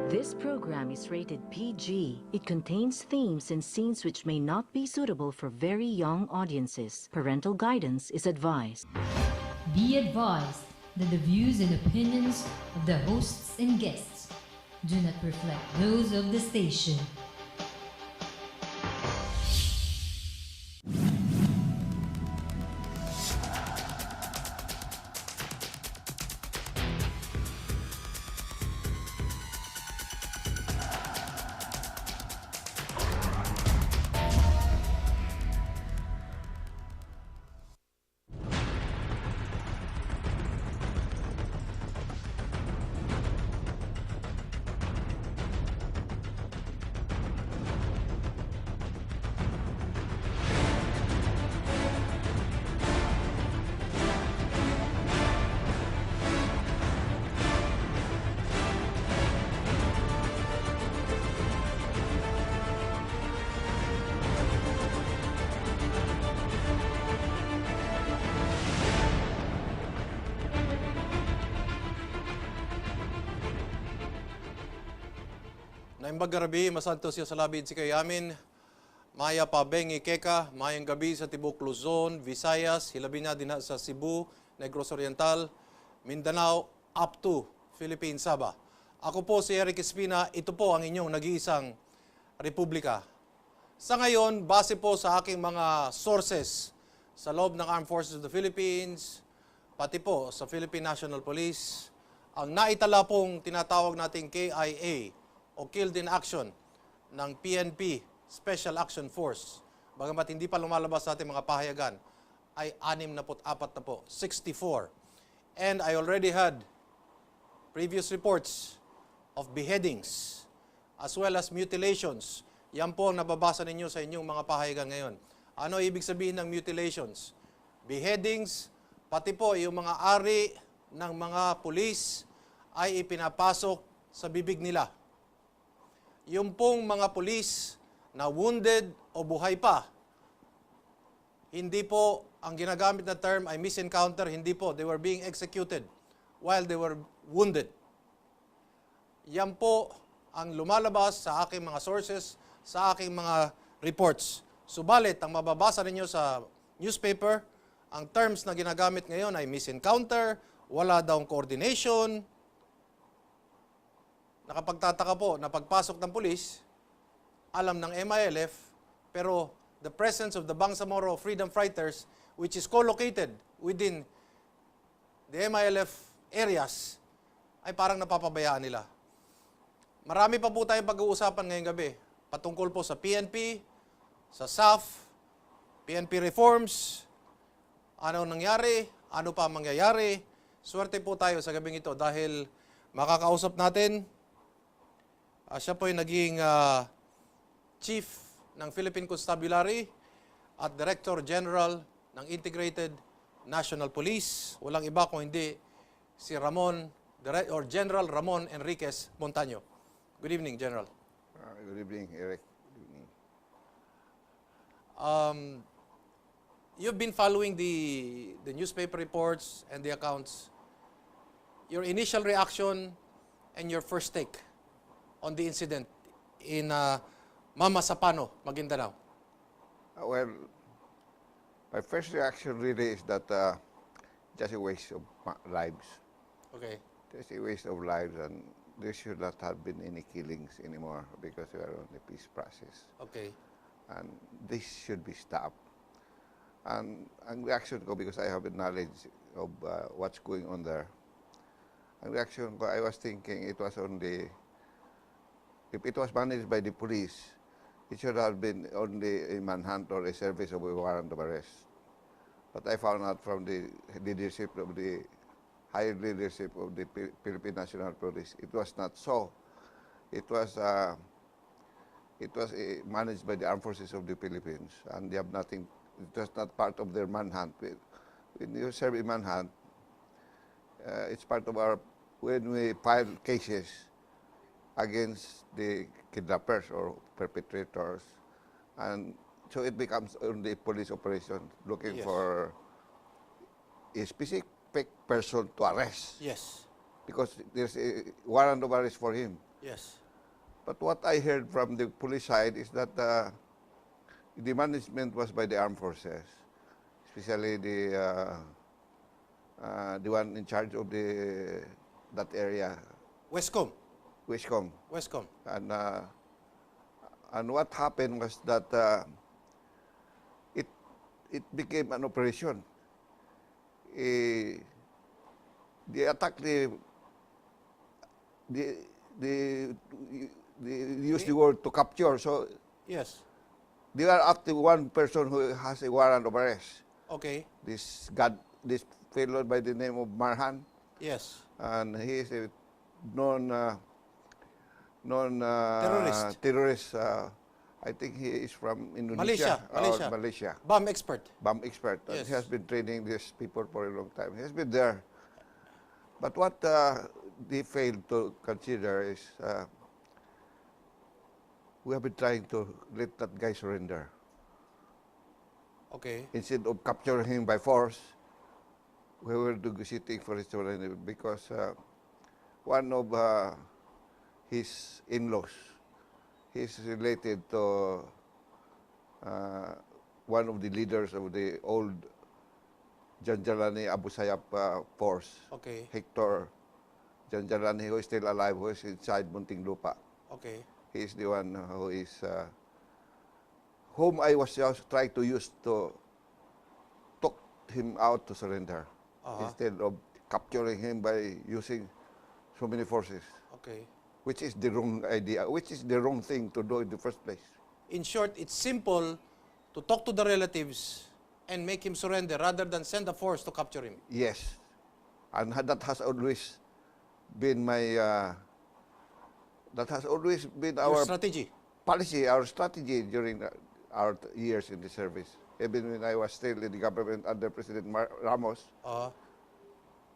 This program is rated PG. It contains themes and scenes which may not be suitable for very young audiences. Parental guidance is advised. Be advised that the views and opinions of the hosts and guests do not reflect those of the station. Naimbag garabi, masantos siya sa labid si kayamin. Maya pa bengi keka, mayang gabi sa Tibok Luzon, Visayas, hilabi na din sa Cebu, Negros Oriental, Mindanao, up to Philippines, Sabah. Ako po si Eric Espina, ito po ang inyong nag-iisang republika. Sa ngayon, base po sa aking mga sources sa loob ng Armed Forces of the Philippines, pati po sa Philippine National Police, ang naitala pong tinatawag nating KIA, o Killed in Action ng PNP Special Action Force, bagamat hindi pa lumalabas sa ating mga pahayagan, ay 64 na po, 64. And I already had previous reports of beheadings as well as mutilations. Yan po ang nababasa ninyo sa inyong mga pahayagan ngayon. Ano ibig sabihin ng mutilations? Beheadings, pati po yung mga ari ng mga pulis ay ipinapasok sa bibig nila. Yung pong mga pulis na wounded o buhay pa, hindi po ang ginagamit na term ay misencounter, hindi po. They were being executed while they were wounded. Yan po ang lumalabas sa aking mga sources, sa aking mga reports. Subalit, ang mababasa ninyo sa newspaper, ang terms na ginagamit ngayon ay misencounter, wala daw coordination. Nakapagtataka po na pagpasok ng pulis, alam ng MILF, pero the presence of the Bangsamoro Freedom Fighters, which is co-located within the MILF areas, ay parang napapabayaan nila. Marami pa po tayong pag-uusapan ngayong gabi, patungkol po sa PNP, sa SAF, Pnp Reforms, ano nangyari, ano pa mangyayari. Swerte po tayo sa gabing ito dahil makakausap natin. Siya po ay naging Chief ng Philippine Constabulary at Director General ng Integrated National Police. Walang iba kung hindi si General Ramon Enriquez Montaño. Good evening, General. Good evening, Eric. Good evening. You've been following the newspaper reports and the accounts. Your initial reaction and your first take on the incident in Mama Sapano, Maguindanao? Well, my first reaction really is that just a waste of lives. Okay. Just a waste of lives, and there should not have been any killings anymore because we are on the peace process. Okay. And this should be stopped. And ang reaction ko, because I have a knowledge of what's going on there, ang reaction ko, I was thinking it was only, if it was managed by the police, it should have been only a manhunt or a service of a warrant of arrest. But I found out from the leadership of the higher leadership of the Philippine National Police, it was not so. It was managed by the Armed Forces of the Philippines, and they have nothing. It was not part of their manhunt. When you serve a manhunt, it's part of our, when we file cases against the kidnappers or perpetrators, and so it becomes only a police operation looking for a specific person to arrest. Yes. Because there's a warrant of arrest for him. Yes. But what I heard from the police side is that the management was by the armed forces, especially the one in charge of that area, Westcom. Wiscom. Westcom. And what happened was that it became an operation. They attacked the they use the word to capture. So Yes. they are after one person who has a warrant of arrest. Okay. This fellow by the name of Marhan, Yes. and he is a known Terrorist. terrorist. I think he is from Indonesia Malaysia. or Malaysia. Bomb expert. Bomb expert. And Yes. he has been training these people for a long time. He has been there. But what they failed to consider is we have been trying to let that guy surrender. Okay. Instead of capturing him by force, we were negotiating for his surrender because one of his in-laws, he's related to one of the leaders of the old Janjalani Abu Sayyaf force, Okay. Hector Janjalani, who is still alive, who is inside Muntinlupa. Okay. He is the one who is, whom I was just trying to use to talk him out to surrender, instead of capturing him by using so many forces, Okay. which is the wrong idea, which is the wrong thing to do in the first place. In short, it's simple to talk to the relatives and make him surrender rather than send a force to capture him. Yes, and that has always been Your our strategy. policy, our strategy during our years in the service. Even when I was still in the government under President Ramos,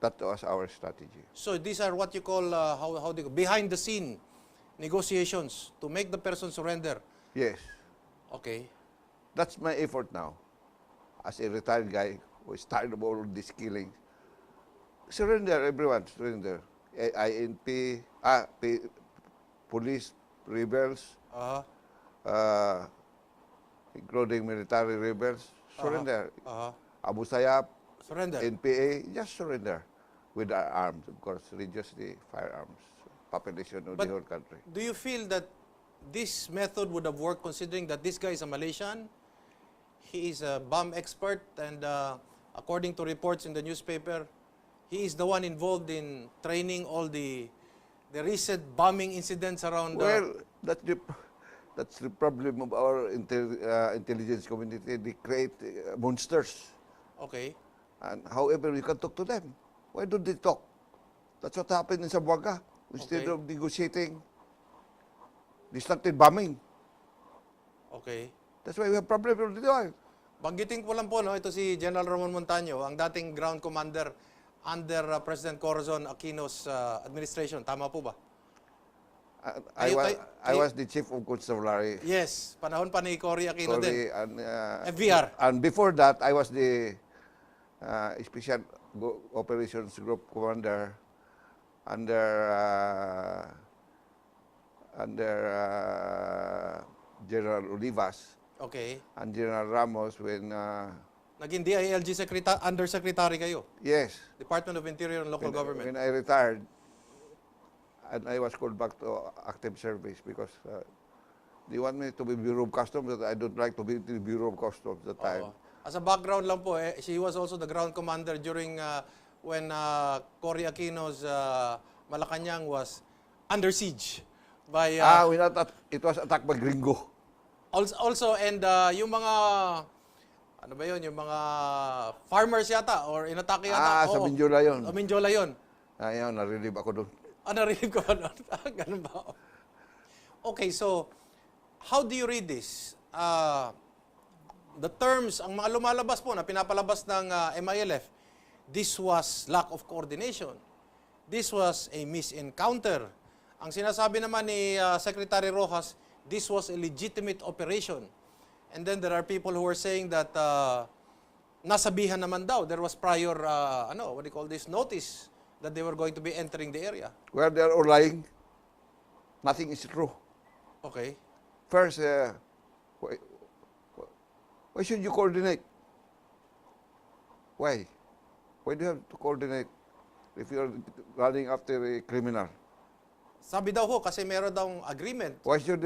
that was our strategy. So these are what you call how do you behind the scene negotiations to make the person surrender. Yes, Okay. that's my effort now. As a retired guy who is tired of all these killings, surrender, everyone, surrender. INP, police rebels, including military rebels, surrender. Abu Sayyaf, Surrender. NPA, just surrender with our arms, of course, reduce the firearms population of But the whole country. do you feel that this method would have worked considering that this guy is a Malaysian? He is a bomb expert and according to reports in the newspaper, he is the one involved in training all the recent bombing incidents around. Well, that's the problem of our intelligence community. They create monsters. Okay. And however, we can talk to them. Why don't they talk? That's what happened in Zamboanga. Instead Okay. of negotiating, they started bombing. Okay. That's why we have problem with the oil. Banggitin ko lang po, no, ito si General Ramon Montaño, ang dating ground commander under President Corazon Aquino's administration. Tama po ba? I was the chief of constabulary. Yes, panahon pa ni Cory Aquino din. And, FVR. and before that, I was the special operations group commander under General Olivas Okay. and General Ramos when Naging DILG undersecretary kayo. yes, Department of Interior and Local Government. when I retired, and I was called back to active service because they want me to be Bureau of Customs, but I don't like to be the Bureau of Customs at the time. Oo. As a background lang po, she was also the ground commander during when Cory Aquino's Malacanang was under siege by It was attacked by Gringo. also and yung mga ano ba yun, yung mga farmers yata or inatake yata. Sa Oo. Mindiola yun. Sa Mindiola yun. Ayun, narilib ako doon. Narinig ko ano? Ganun ba? Okay, so how do you read this? The terms, ang mga lumalabas po na pinapalabas ng MILF, this was lack of coordination. This was a misencounter. Ang sinasabi naman ni Secretary Rojas, this was a legitimate operation. And then there are people who are saying that nasabihan naman daw. There was prior, what do you call this, notice that they were going to be entering the area. Well, they're all lying. Nothing is true. Okay. First, why, why should you coordinate? Why? Why do you have to coordinate if you're running after a criminal? Sabi daw ho, kasi meron daw agreement Why should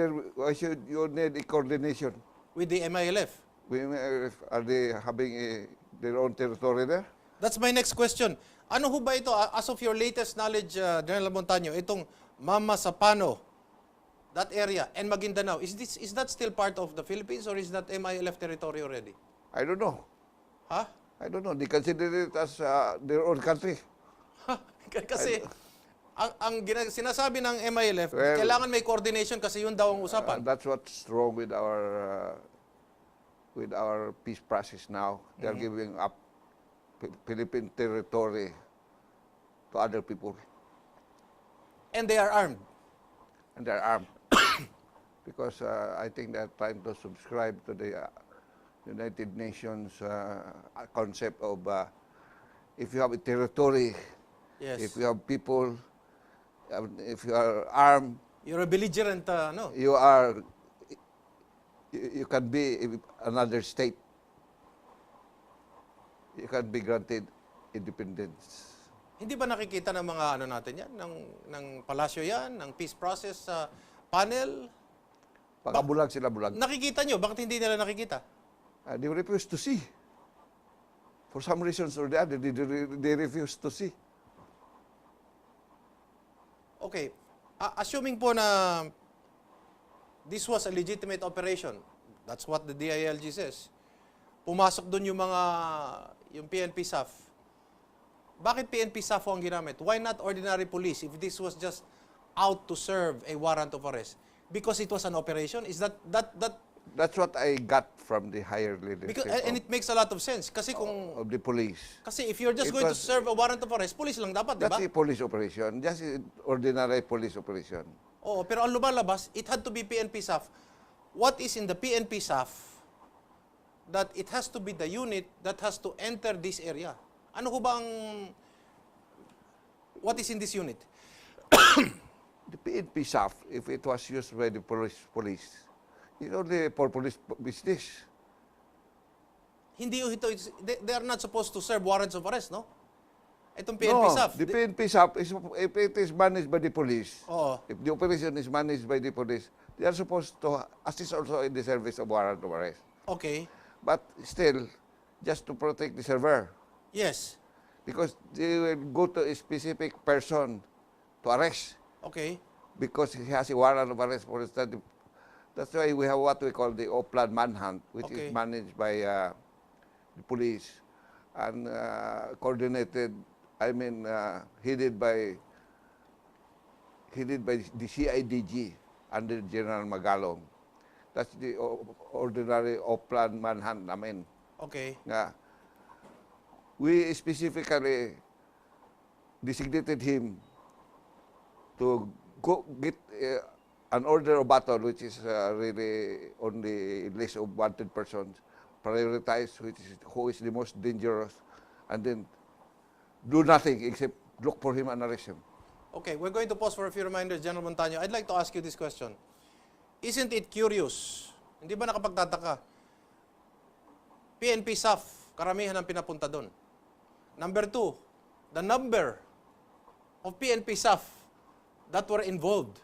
you need a coordination? with the MILF. Are they having their own territory there? That's my next question. Ano ho ba ito, as of your latest knowledge, General Montaño, itong Mama Sapano, that area, and Maguindanao, is that still part of the Philippines or is that MILF territory already? I don't know. Ha? I don't know. They consider it as their own country. Kasi sinasabi ng MILF, Well, kailangan may coordination kasi yun daw ang usapan. That's what's wrong with our peace process now. They're giving up Philippine territory to other people, And they are armed. and they're armed. Because I think they're trying to subscribe to the United Nations concept of if you have a territory, Yes. if you have people, if you are armed, You're a belligerent, no? you can be another state. You can be granted independence. Hindi ba nakikita ng mga ano natin yan, ng palasyo yan, ng peace process panel? Pagkabulag sila bulag. Nakikita nyo, bakit hindi nila nakikita? They refuse to see. For some reasons or the other, they refuse to see. Okay, assuming po na this was a legitimate operation, that's what the DILG says, pumasok doon yung PNP SAF. Bakit PNP SAF ang ginamit? Why not ordinary police if this was just out to serve a warrant of arrest? Because it was an operation? Is that That's what I got from the higher leadership and it makes a lot of sense. Kasi of the police. Kasi if you're just It going to was- serve a warrant of arrest, police lang dapat, di ba? That's a police operation. Just ordinary police operation. Oo, pero ang lumalabas, it had to be PNP SAF. What is in the PNP SAF that it has to be the unit that has to enter this area? Ano ko ba ang... What is in this unit? The PNP SAF, if it was used by the police, it's only for police business. Hindi ito, they are not supposed to serve warrants of arrest, no? Itong PNP No, SAF. the PNP SAF, if it is managed by the police, Oo. if the operation is managed by the police, they are supposed to assist also in the service of warrant of arrest. Okay. But still, just to protect the server. Yes. Because they will go to a specific person to arrest Okay. because he has a warrant of arrest for study. That's why we have what we call the Oplan manhunt, which Okay. is managed by the police and coordinated, headed by the CIDG under General Magalong. That's the ordinary Oplan manhunt namin. Okay. Nga, we specifically designated him to go get an order of battle, which is really on the list of wanted persons, prioritize who is the most dangerous, and then do nothing except look for him and arrest him. Okay, we're going to pause for a few reminders, General Montaño. I'd like to ask you this question. Isn't it curious? Hindi ba nakapagtataka? PNP SAF, karamihan ang pinapunta doon. Number 2, the number of PNP SAF that were involved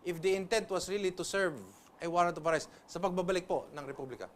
if the intent was really to serve a warrant of arrest sa pagbabalik po ng Republika.